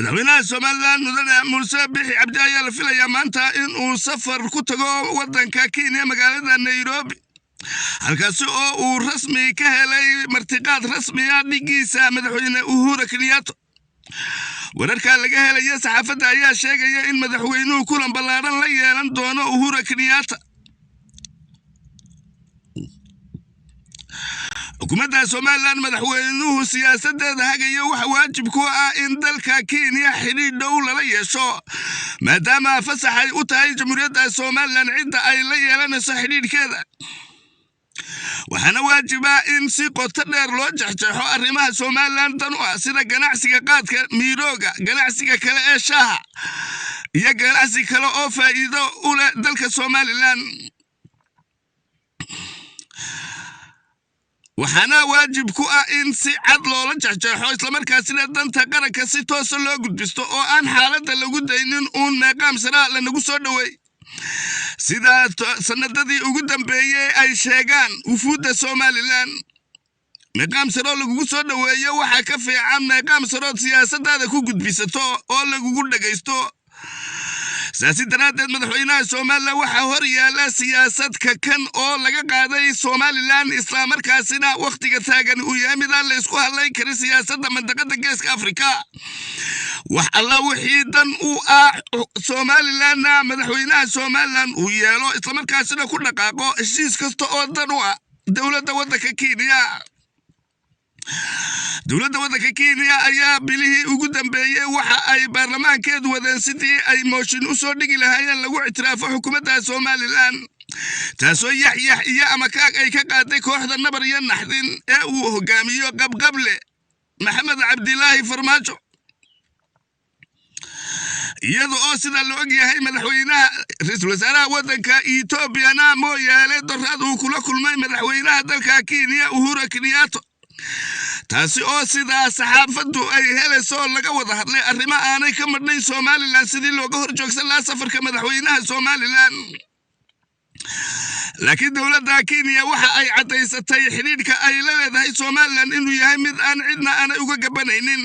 madaxweynaha Soomaaliland mudane Muuse Biixi Cabdi ayaa la filayaa maanta in uu safar ku tago wadanka Kenya magaalada Nairobi halkaas oo uu rasmi ka helay martiqaad rasmi ah dhigiisa madaxweyne Uhuru Kenyatta wararka laga helay saxaafadda ayaa sheegaya in madaxweynuhu kulan ballaaran la yeelan doono Uhuru Kenyatta xukuumadda Soomaaliland madaxweynuhu siyaasadeeda hagayo waxa waajib ku ah in dalka Kenya xiriir dhow la yeesho maadaama fasaxay u tahay jamhuuriyadda Soomaaliland cidda ay la yeelanayso xiriirkeeda waxaana waajiba in si qoto dheer loo jaxjaxo arrimaha Soomaaliland tan oo sida ganacsiga qaadka miirooga ganacsiga kale ee shaaha iyo ganacsi kale oo faa'iido u leh dalka Soomaaliland waxaana waajib ku ah in si cad loola jaxjaxo isla markaasina danta qaranka si toos loo gudbisto oo aan xaaladda lagu daynin uun meeqaam sara la nagu soo dhaweey sida sanadadii ugu dambeeyay ay sheegaan wufuudda Soomaaliland meeqaam sara lagu soo dhaweeyo waxa ka fiican meeqaam sara siyaasadda ku gudbisato oo lagu dhageysto saasi daradeed madaxweynaha Soomaaliland waxa hor yaala siyaasad ka kan oo laga qaaday Soomaaliland isla markaasina waqtiga taagan uu yahay mid la isku halay kari siyaasadda mandaqada Geeska Afrika wax alla wixii dan u ah Soomaaliland madaxweynaha Soomaaliland uu yeelo isla markaasina ku dhaqaaqo heshiis kasta oo dan u ah dawladda waddanka Kenya dawladda waddanka Kenya ayaa bilihii ugu dambeeyay waxa ay baarlamaankeedu wadeen sidii ay mooshin u soo dhigi lahaayeen lagu ictiraafo xukuumadda Soomaaliland taasoo yaxyax iyo ama kaag ay ka qaaday kooxda nabar iyo naxdin ee uu hogaamiyo qabqable Maxamed Cabdilaahi Farmaajo iyadoo oo sida loo ogyahay madaxweynaha ra'iisul wasaaraha waddanka Ethiopia mooyaale dorad uu kula kulmay madaxweynaha dalka Kenya Uhuru Kenyatta taasi oo sida saxaafaddu ay helayso laga wada hadlay arrimo aanay ka madnayn Soomaaliland sidii looga horjoogsan lahaa safarka madaxweynaha Soomaaliland laakiin dawladda Kenya waxa ay cadaysatay xiriirka ay la leedahay Soomaaliland inuu yahay mid aan cidna aan uga gabanaynin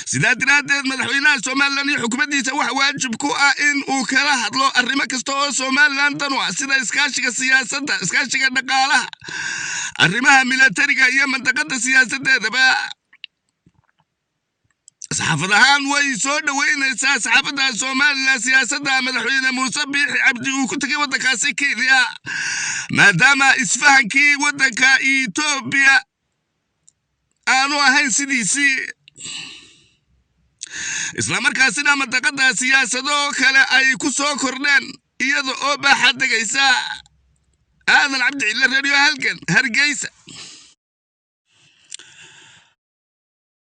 sida daradeed madaxweynaha Soomaaliland iyo xukuumaddiisa waxa waajib ku ah in uu kala hadlo arrimo kasta oo Soomaaliland tan oo sida iskaashiga siyaasadda iskaashiga dhaqaalaha arrimaha militariga iyo mandaqada siyaasadeedaba saxaafadahan way soo dhaweynaysaa saxaafadda Soomaaliland siyaasadda madaxweyne Muuse Biixi Cabdi uu ku tagay waddankaasi Kenya maadaama isfahankii waddanka Ethiopia aanu ahayn sidiisii isla markaasina mandaqada siyaasado kale ay ku soo kordheen iyadoo oo baaxad degaysa aadan cabdi illa radio halkan Hargeysa